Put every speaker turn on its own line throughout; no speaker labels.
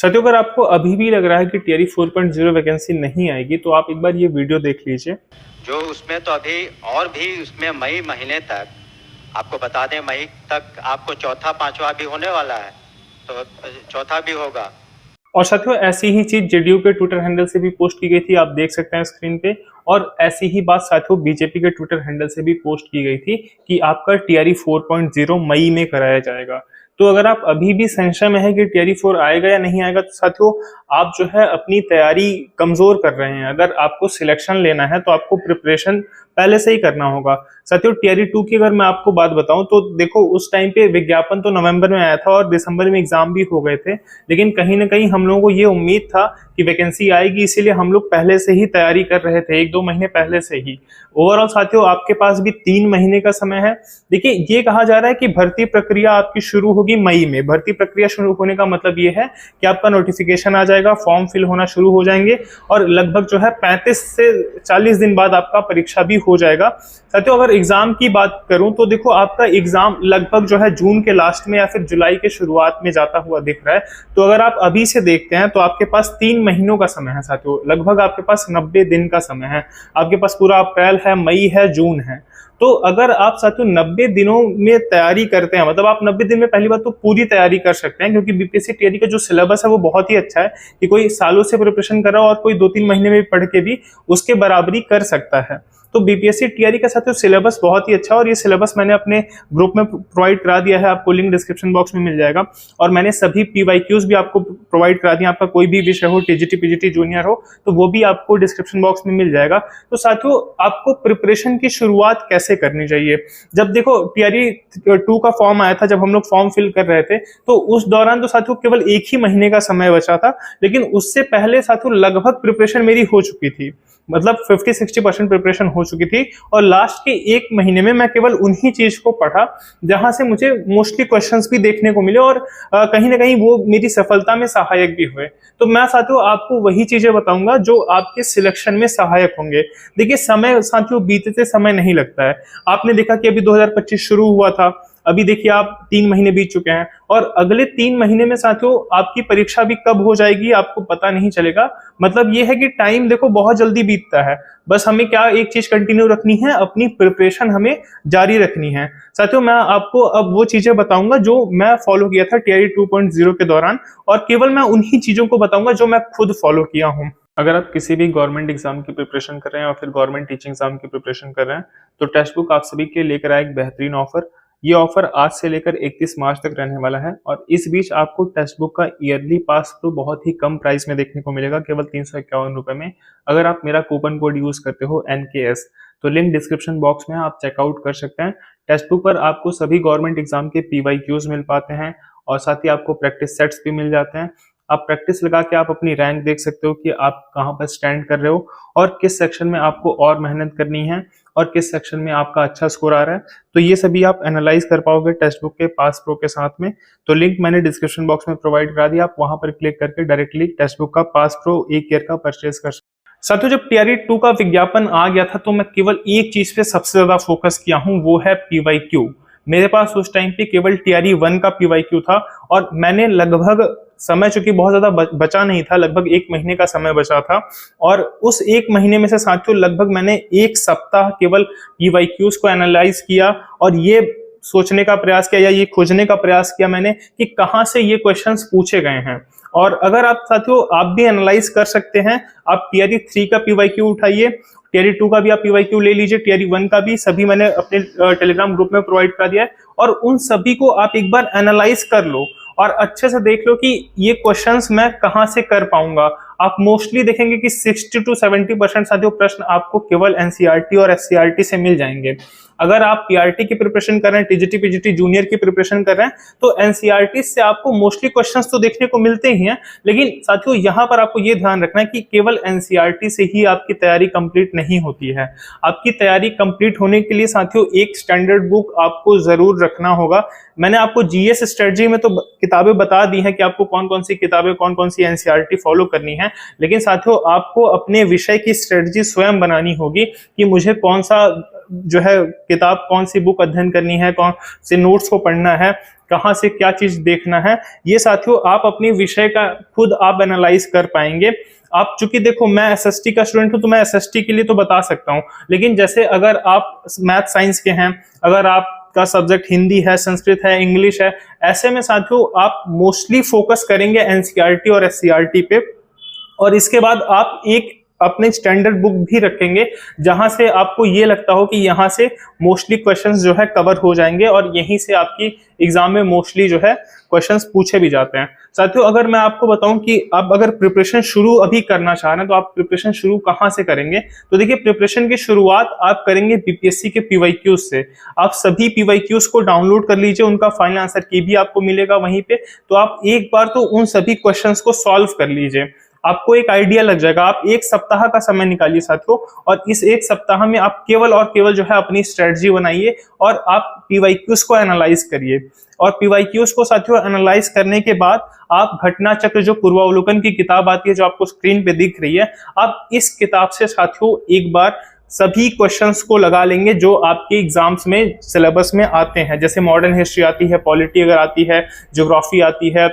साथियों, अगर आपको अभी भी लग रहा है कि टीआरई 4.0 वैकेंसी नहीं आएगी तो आप एक बार ये वीडियो देख लीजिए।
जो उसमें तो अभी और भी उसमें मई महीने तक आपको बता दें, मई तक आपको चौथा पांचवा भी होने वाला है, तो चौथा भी होगा।
और साथियों, ऐसी ही चीज जेडीयू के ट्विटर हैंडल से भी पोस्ट की गई थी, आप देख सकते हैं स्क्रीन पे। और ऐसी ही बात साथियों बीजेपी के ट्विटर हैंडल से भी पोस्ट की गई थी कि आपका टीआरई 4.0 मई में कराया जाएगा। तो अगर आप अभी भी संशय में है कि टीआरई 4 आएगा या नहीं आएगा, तो साथियों आप जो है अपनी तैयारी कमजोर कर रहे हैं। अगर आपको सिलेक्शन लेना है तो आपको प्रिपरेशन पहले से ही करना होगा। साथियों, टीआरई 2 की अगर मैं आपको बात बताऊं तो देखो, उस टाइम पे विज्ञापन तो नवंबर में आया था और दिसंबर में एग्जाम भी हो गए थे, लेकिन कहीं ना कहीं हम लोगों को ये उम्मीद था कि वैकेंसी आएगी, इसीलिए हम लोग पहले से ही तैयारी कर रहे थे, 1-2 महीने पहले से ही। ओवरऑल साथियों आपके पास भी 3 महीने का समय है। देखिए, ये कहा जा रहा है कि भर्ती प्रक्रिया आपकी शुरू होगी मई में। भर्ती प्रक्रिया शुरू होने का मतलब ये है कि आपका नोटिफिकेशन आ जाएगा, फॉर्म फिल होना शुरू हो जाएंगे और लगभग जो है 35 से 40 दिन बाद आपका परीक्षा भी हो जाएगा। साथियों, अगर एग्जाम की बात करूं तो देखो, आपका एग्जाम लगभग जो है जून के लास्ट में या फिर जुलाई के शुरुआत में जाता हुआ दिख रहा है। तो अगर आप अभी से देखते हैं तो आपके पास 3 महीनों का समय है साथियों, लगभग आपके पास 90 दिन का समय है। आपके पास पूरा अप्रैल है, मई है, जून है। तो अगर आप साथियों 90 दिनों में तैयारी करते हैं, मतलब आप 90 दिन में पहली बात तो पूरी तैयारी कर सकते हैं, क्योंकि बीपीएससी टीआरई का जो सिलेबस है वो बहुत ही अच्छा है कि कोई सालों से प्रिपरेशन कर रहा हो और कोई 2-3 महीने में पढ़ के भी उसके बराबरी कर सकता है। तो बीपीएससी टीआरई का साथियों सिलेबस बहुत ही अच्छा है और ये सिलेबस मैंने अपने ग्रुप में प्रोवाइड करा दिया है, आपको लिंक डिस्क्रिप्शन बॉक्स में मिल जाएगा। और मैंने सभी पीवाईक्यूज भी आपको प्रोवाइड करा दिए, आपका कोई भी विषय हो, टीजीटी पीजीटी जूनियर हो, तो वो भी आपको डिस्क्रिप्शन बॉक्स में मिल जाएगा। तो साथियों आपको प्रिपरेशन की शुरुआत कैसे करनी चाहिए? जब देखो टीआरई 2 का फॉर्म आया था, जब हम लोग फॉर्म फिल कर रहे थे, तो उस दौरान तो साथियों केवल 1 ही महीने का समय बचा था, लेकिन उससे पहले साथियों लगभग प्रिपरेशन मेरी हो चुकी थी, मतलब 50-60% प्रिपरेशन हो चुकी थी। और लास्ट के 1 महीने में मैं केवल उन्हीं चीज को पढ़ा जहां से मुझे मोस्टली क्वेश्चंस भी देखने को मिले और कहीं ना कहीं वो मेरी सफलता में सहायक भी हुए। तो मैं साथियों आपको वही चीजें बताऊंगा जो आपके सिलेक्शन में सहायक होंगे। देखिए, समय साथियों बीतते समय नहीं लगता है। आपने देखा कि अभी 2025 शुरू हुआ था, अभी देखिए आप 3 महीने बीत चुके हैं और अगले 3 महीने में साथियों आपकी परीक्षा भी कब हो जाएगी आपको पता नहीं चलेगा। मतलब ये है कि टाइम देखो बहुत जल्दी बीतता है। बस हमें क्या एक चीज कंटिन्यू रखनी है, अपनी प्रिपरेशन हमें जारी रखनी है। साथियों, मैं आपको अब वो चीजें बताऊंगा जो मैं फॉलो किया था टीआरई 2.0 के दौरान, और केवल मैं उन्हीं चीजों को बताऊंगा जो मैं खुद फॉलो किया हूँ। अगर आप किसी भी गवर्नमेंट एग्जाम की प्रिपरेशन कर रहे हैं या फिर गवर्नमेंट टीचिंग एग्जाम की प्रिपरेशन कर रहे हैं, तो टेक्स्ट बुक आप सभी के लिए लेकर आए एक बेहतरीन ऑफर। ये ऑफर आज से लेकर 31 मार्च तक रहने वाला है और इस बीच आपको टेक्स्ट बुक का ईयरली पास तो बहुत ही कम प्राइस में देखने को मिलेगा, केवल 351 रुपए में, अगर आप मेरा कूपन कोड यूज करते हो NKS। तो लिंक डिस्क्रिप्शन बॉक्स में आप चेकआउट कर सकते हैं। टेक्स्ट बुक पर आपको सभी गवर्नमेंट एग्जाम के पीवाईक्यूज मिल पाते हैं और साथ ही आपको प्रैक्टिस सेट्स भी मिल जाते हैं। आप प्रैक्टिस लगा के आप अपनी रैंक देख सकते हो कि आप कहाँ पर स्टैंड कर रहे हो और किस सेक्शन में आपको और मेहनत करनी है और किस सेक्शन में आपका अच्छा स्कोर आ रहा है। तो ये सभी आप एनालाइज कर पाओगे टेक्स्ट बुक के पास प्रो के साथ में। तो लिंक मैंने डिस्क्रिप्शन बॉक्स में प्रोवाइड करा दिया, आप वहां पर क्लिक करके डायरेक्टली टेक्स्ट बुक का पास प्रो 1 ईयर का परचेज कर सकते। साथियों, जब टीआरई 2 का विज्ञापन आ गया था तो मैं केवल एक चीज पे सबसे ज्यादा फोकस किया हूँ, वो है पीवाईक्यू। मेरे पास उस टाइम पे केवल टीआरई 1 का पीवाईक्यू था और मैंने लगभग समय, चूंकि बहुत ज्यादा बचा नहीं था, लगभग 1 महीने का समय बचा था और उस 1 महीने में से साथियों लगभग मैंने 1 सप्ताह केवल पीवाईक्यूज को एनालाइज किया और ये सोचने का प्रयास किया या ये खोजने का प्रयास किया मैंने कि कहां से ये क्वेश्चंस पूछे गए हैं। और अगर आप साथियों आप भी एनालाइज कर सकते हैं, आप टीआरई 3 का पीवाईक्यू उठाइए, टीआरई 2 का भी आप पीवाईक्यू ले लीजिए, टीआरई 1 का भी, सभी मैंने अपने टेलीग्राम ग्रुप में प्रोवाइड कर दिया है और उन सभी को आप एक बार एनालाइज कर लो और अच्छे से देख लो कि ये क्वेश्चंस मैं कहां से कर पाऊंगा। आप मोस्टली देखेंगे कि 60-70% साथियों प्रश्न आपको केवल एनसीईआरटी और एससीईआरटी से मिल जाएंगे। अगर आप पीआरटी की प्रिपरेशन कर रहे हैं, टीजीटी पीजीटी जूनियर की प्रिपरेशन कर रहे हैं, तो एनसीईआरटी से आपको मोस्टली क्वेश्चंस तो देखने को मिलते ही हैं, लेकिन साथियों यहाँ पर आपको ये ध्यान रखना है कि केवल एनसीईआरटी से ही आपकी तैयारी कंप्लीट नहीं होती है। आपकी तैयारी कंप्लीट होने के लिए साथियों एक स्टैंडर्ड बुक आपको जरूर रखना होगा। मैंने आपको जीएस स्ट्रेटजी में तो किताबें बता दी हैं कि आपको कौन कौन सी किताबें, कौन कौन सी एनसीईआरटी फॉलो करनी है, लेकिन साथियों आपको अपने विषय की स्ट्रेटजी स्वयं बनानी होगी कि मुझे कौन सा जो है किताब, कौन सी बुक अध्ययन करनी है, कौन से नोट्स को पढ़ना है कहाँ से क्या चीज देखना है, ये साथियों आप अपनी विषय का खुद आप एनालाइज कर पाएंगे। आप चूंकि देखो मैं एसएसटी का स्टूडेंट हूं तो मैं एसएसटी के लिए तो बता सकता हूं, लेकिन जैसे अगर आप मैथ साइंस के हैं, अगर आपका सब्जेक्ट हिंदी है, संस्कृत है, इंग्लिश है, ऐसे में साथियों आप मोस्टली फोकस करेंगे एनसीईआरटी और एससीईआरटी पे, और इसके बाद आप एक अपने स्टैंडर्ड बुक भी रखेंगे जहां से आपको ये लगता हो कि यहाँ से मोस्टली क्वेश्चंस जो है कवर हो जाएंगे और यहीं से आपकी एग्जाम में मोस्टली जो है क्वेश्चंस पूछे भी जाते हैं। साथियों अगर मैं आपको बताऊं कि आप अगर प्रिपरेशन शुरू अभी करना चाह रहे हैं तो आप प्रिपरेशन शुरू कहां से करेंगे, तो देखिए प्रिपरेशन की शुरुआत आप करेंगे बीपीएससी के पीवाईक्यूज से। आप सभी पीवाईक्यूज को डाउनलोड कर लीजिए, उनका फाइनल आंसर की भी आपको मिलेगा वहीं पे, तो आप एक बार तो उन सभी क्वेश्चंस को सॉल्व कर लीजिए, आपको एक आइडिया लग जाएगा। आप एक सप्ताह का समय निकालिए साथियों, और इस एक सप्ताह में आप केवल और केवल जो है अपनी स्ट्रेटजी बनाइए और आप पीवाईक्यूज को एनालाइज करिए। और पीवाईक्यूज को साथियों एनालाइज करने के बाद आप घटना चक्र जो पूर्वावलोकन की किताब आती है जो आपको स्क्रीन पे दिख रही है, आप इस किताब से साथियों एक बार सभी क्वेश्चंस को लगा लेंगे जो आपके एग्जाम्स में सिलेबस में आते हैं। जैसे मॉडर्न हिस्ट्री आती है, पॉलिटी अगर आती है, ज्योग्राफी आती है,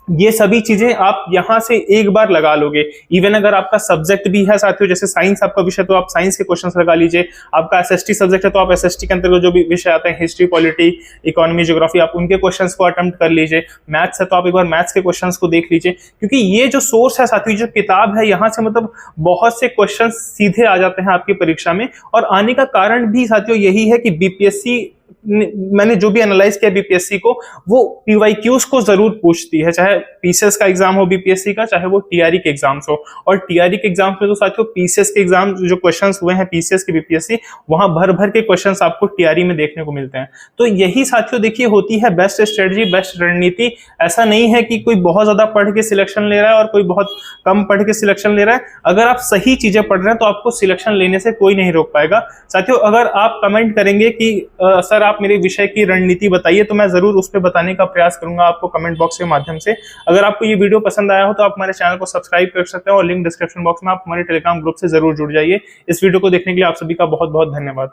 ये सभी चीजें आप यहां से एक बार लगा लोगे। इवन अगर आपका सब्जेक्ट भी है साथियों, जैसे साइंस आपका विषय, तो आप साइंस के क्वेश्चंस लगा लीजिए। आपका एसएसटी सब्जेक्ट है तो आप एसएसटी के अंतर्गत जो भी विषय आते हैं, हिस्ट्री, पॉलिटी, इकोनॉमी, ज्योग्राफी, आप उनके क्वेश्चंस को अटेम्प्ट कर लीजिए। मैथ्स है तो आप एक बार मैथ्स के क्वेश्चंस को देख लीजिए, क्योंकि ये जो सोर्स है साथियों, जो किताब है, यहाँ से मतलब बहुत से क्वेश्चन सीधे आ जाते हैं आपकी परीक्षा में। और आने का कारण भी साथियों यही है कि बीपीएससी मैंने जो भी एनालाइज किया बीपीएससी को, वो पीवाईक्यूज को जरूर पूछती है, चाहे पीसीएस का एग्जाम हो बीपीएससी का, चाहे वो टीआरई के एग्जाम्स हो। और टीआरई के एग्जाम्स में तो साथियों पीसीएस के एग्जाम जो क्वेश्चंस हुए हैं पीसीएस के बीपीएससी, वहां भर भर के क्वेश्चंस आपको टीआरई में देखने को मिलते हैं। तो यही साथियों देखिए होती है बेस्ट स्ट्रेटजी, बेस्ट रणनीति। ऐसा नहीं है कि कोई बहुत ज्यादा पढ़ के सिलेक्शन ले रहा है और कोई बहुत कम पढ़ के सिलेक्शन ले रहा है। अगर आप सही चीजें पढ़ रहे हैं तो आपको सिलेक्शन लेने से कोई नहीं रोक पाएगा। साथियों अगर आप कमेंट करेंगे कि सर आप मेरे विषय की रणनीति बताइए, तो मैं जरूर उस पर बताने का प्रयास करूंगा आपको कमेंट बॉक्स के माध्यम से। अगर आपको ये वीडियो पसंद आया हो तो आप हमारे चैनल को सब्सक्राइब कर सकते हैं और लिंक डिस्क्रिप्शन बॉक्स में आप हमारे टेलीग्राम ग्रुप से जरूर जुड़ जाइए। इस वीडियो को देखने के लिए आप सभी का बहुत बहुत धन्यवाद।